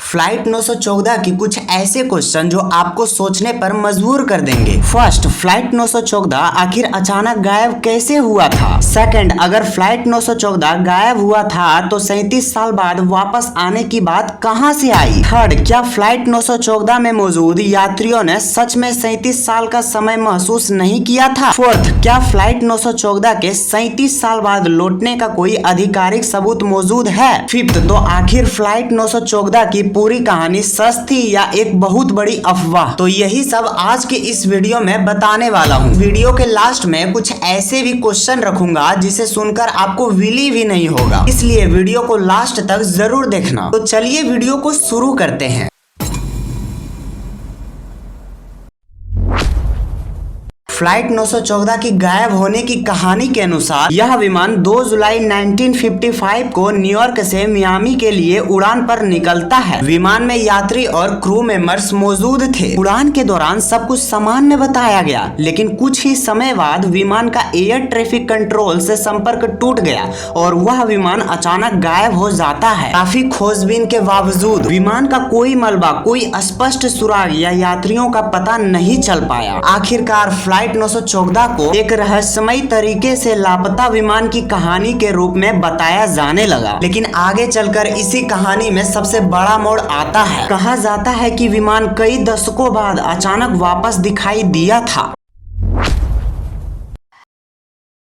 Flight 914 की कुछ ऐसे क्वेश्चन जो आपको सोचने पर मजबूर कर देंगे। फर्स्ट, फ्लाइट 914 आखिर अचानक गायब कैसे हुआ था। सेकंड, अगर फ्लाइट 914 गायब हुआ था तो 37 साल बाद वापस आने की बात कहां से आई। थर्ड, क्या फ्लाइट 914 में मौजूद यात्रियों ने सच में 37 साल का समय महसूस नहीं किया था। फोर्थ, क्या फ्लाइट 914 के 37 साल बाद लौटने का कोई आधिकारिक सबूत मौजूद है। फिफ्थ, तो आखिर फ्लाइट 914 की पूरी कहानी सच थी या एक बहुत बड़ी अफवाह। तो यही सब आज के इस वीडियो में बताने वाला हूँ। वीडियो के लास्ट में कुछ ऐसे भी क्वेश्चन रखूंगा जिसे सुनकर आपको बिलीव ही नहीं होगा, इसलिए वीडियो को लास्ट तक जरूर देखना। तो चलिए वीडियो को शुरू करते हैं। फ्लाइट 914 की गायब होने की कहानी के अनुसार यह विमान 2 जुलाई 1955 को न्यूयॉर्क से मियामी के लिए उड़ान पर निकलता है। विमान में यात्री और क्रू मेंबर्स मौजूद थे। उड़ान के दौरान सब कुछ सामान्य बताया गया, लेकिन कुछ ही समय बाद विमान का एयर ट्रैफिक कंट्रोल से संपर्क टूट गया और वह विमान अचानक गायब हो जाता है। काफी खोजबीन के बावजूद विमान का कोई मलबा, कोई स्पष्ट सुराग या यात्रियों का पता नहीं चल पाया। आखिरकार फ्लाइट 914 को एक रहस्यमयी तरीके से लापता विमान की कहानी के रूप में बताया जाने लगा। लेकिन आगे चलकर इसी कहानी में सबसे बड़ा मोड़ आता है। कहा जाता है कि विमान कई दशकों बाद अचानक वापस दिखाई दिया था।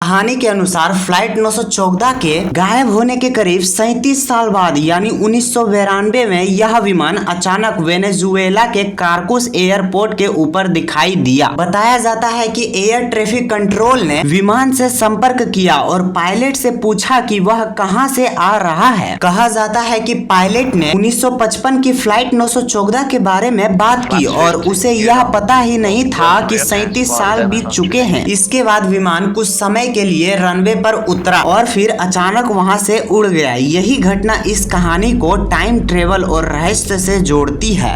कहानी के अनुसार फ्लाइट 914 के गायब होने के करीब 37 साल बाद यानी 1992 में यह विमान अचानक वेनेजुएला के कार्कुस एयरपोर्ट के ऊपर दिखाई दिया। बताया जाता है कि एयर ट्रैफिक कंट्रोल ने विमान से संपर्क किया और पायलट से पूछा कि वह कहां से आ रहा है। कहा जाता है कि पायलट ने 1955 की फ्लाइट 914 के बारे में बात की और उसे यह पता ही नहीं था कि 37 साल बीत चुके हैं। इसके बाद विमान कुछ समय के लिए रनवे पर उतरा और फिर अचानक वहां से उड़ गया। यही घटना इस कहानी को टाइम ट्रेवल और रहस्य से जोड़ती है।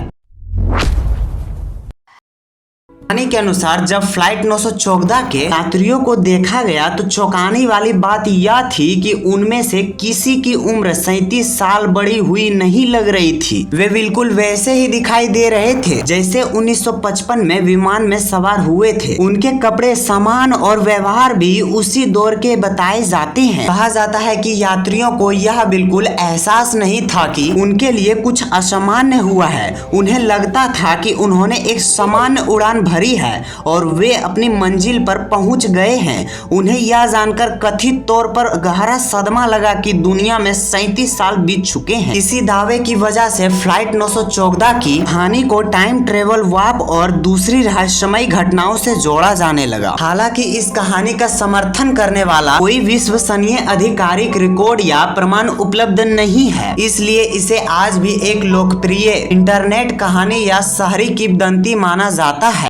कहानी के अनुसार जब फ्लाइट 914 के यात्रियों को देखा गया तो चौंकाने वाली बात यह थी कि उनमें से किसी की उम्र 37 साल बड़ी हुई नहीं लग रही थी। वे बिल्कुल वैसे ही दिखाई दे रहे थे जैसे 1955 में विमान में सवार हुए थे। उनके कपड़े, सामान और व्यवहार भी उसी दौर के बताए जाते हैं। कहा जाता है कि यात्रियों को यह बिल्कुल एहसास नहीं था कि उनके लिए कुछ असामान्य हुआ है। उन्हें लगता था कि उन्होंने एक सामान्य उड़ान भरी है और वे अपनी मंजिल पर पहुंच गए हैं। उन्हें यह जानकर कथित तौर पर गहरा सदमा लगा कि दुनिया में 37 साल बीत चुके हैं। इसी दावे की वजह से फ्लाइट 914 की कहानी को टाइम ट्रेवल, वार्प और दूसरी रहस्यमयी घटनाओं से जोड़ा जाने लगा। हालांकि इस कहानी का समर्थन करने वाला कोई विश्वसनीय आधिकारिक रिकॉर्ड या प्रमाण उपलब्ध नहीं है, इसलिए इसे आज भी एक लोकप्रिय इंटरनेट कहानी या शहरी किंवदंती माना जाता है।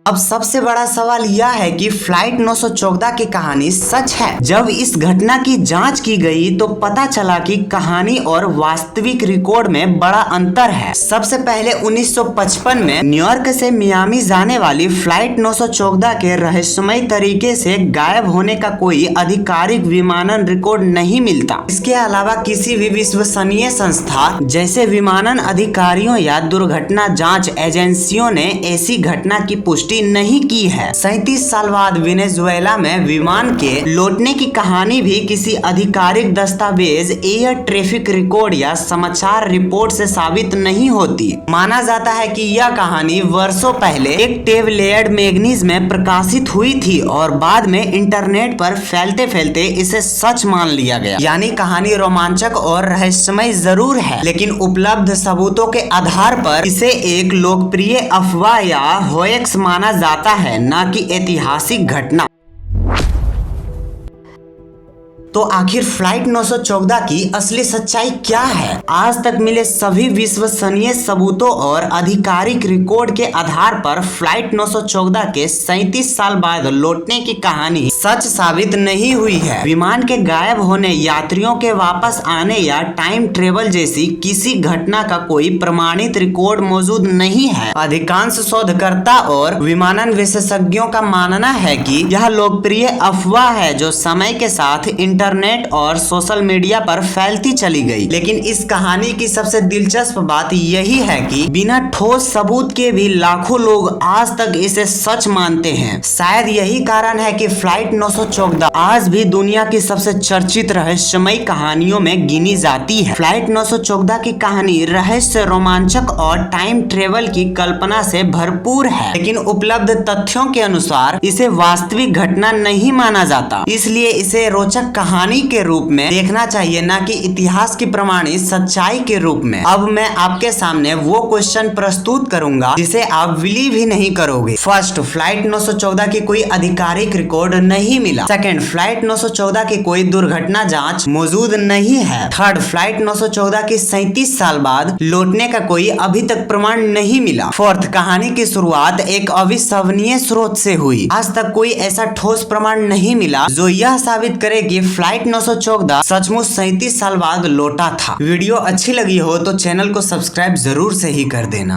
अब सबसे बड़ा सवाल यह है कि फ्लाइट 914 की कहानी सच है। जब इस घटना की जांच की गई तो पता चला कि कहानी और वास्तविक रिकॉर्ड में बड़ा अंतर है। सबसे पहले 1955 में न्यूयॉर्क से मियामी जाने वाली फ्लाइट 914 के रहस्यमयी तरीके से गायब होने का कोई आधिकारिक विमानन रिकॉर्ड नहीं मिलता। इसके अलावा किसी भी विश्वसनीय संस्था जैसे विमानन अधिकारियों या दुर्घटना जांच एजेंसियों ने ऐसी घटना की पुष्टि नहीं की है। 37 साल बाद वेनेजुएला में विमान के लौटने की कहानी भी किसी आधिकारिक दस्तावेज, एयर ट्रैफिक रिकॉर्ड या समाचार रिपोर्ट से साबित नहीं होती। माना जाता है कि यह कहानी वर्षों पहले एक टेबलेड मैगजीन में प्रकाशित हुई थी और बाद में इंटरनेट पर फैलते फैलते इसे सच मान लिया गया। यानी कहानी रोमांचक और रहस्यमय जरूर है, लेकिन उपलब्ध सबूतों के आधार पर इसे एक लोकप्रिय अफवाह या होएक्स माना जाता है, ना कि ऐतिहासिक घटना। तो आखिर फ्लाइट 914 की असली सच्चाई क्या है? आज तक मिले सभी विश्वसनीय सबूतों और आधिकारिक रिकॉर्ड के आधार पर फ्लाइट 914 के 37 साल बाद लौटने की कहानी सच साबित नहीं हुई है। विमान के गायब होने, यात्रियों के वापस आने या टाइम ट्रेवल जैसी किसी घटना का कोई प्रमाणित रिकॉर्ड मौजूद नहीं है। अधिकांश शोधकर्ता और विमानन विशेषज्ञों का मानना है कि यह लोकप्रिय अफवाह है जो समय के साथ इंटरनेट और सोशल मीडिया पर फैलती चली गई। लेकिन इस कहानी की सबसे दिलचस्प बात यही है कि बिना ठोस सबूत के भी लाखों लोग आज तक इसे सच मानते हैं। शायद यही कारण है कि फ्लाइट 914 आज भी दुनिया की सबसे चर्चित रहस्यमयी कहानियों में गिनी जाती है। फ्लाइट 914 की कहानी रहस्य, रोमांचक और टाइम ट्रेवल की कल्पना से भरपूर है, लेकिन उपलब्ध तथ्यों के अनुसार इसे वास्तविक घटना नहीं माना जाता। इसलिए इसे रोचक कहानी के रूप में देखना चाहिए, न कि इतिहास की प्रमाणित सच्चाई के रूप में। अब मैं आपके सामने वो क्वेश्चन प्रस्तुत करूंगा जिसे आप बिलीव ही नहीं करोगे। फर्स्ट, फ्लाइट 914 की कोई आधिकारिक रिकॉर्ड नहीं मिला। सेकंड, फ्लाइट 914 की कोई दुर्घटना जांच मौजूद नहीं है। थर्ड, फ्लाइट 914 की 37 साल बाद लौटने का कोई अभी तक प्रमाण नहीं मिला। फोर्थ, कहानी की शुरुआत एक अविश्वसनीय स्रोत से हुई। आज तक कोई ऐसा ठोस प्रमाण नहीं मिला जो यह साबित करे कि फ्लाइट 914 सचमुच 37 साल बाद लौटा था। वीडियो अच्छी लगी हो तो चैनल को सब्सक्राइब जरूर से ही कर देना।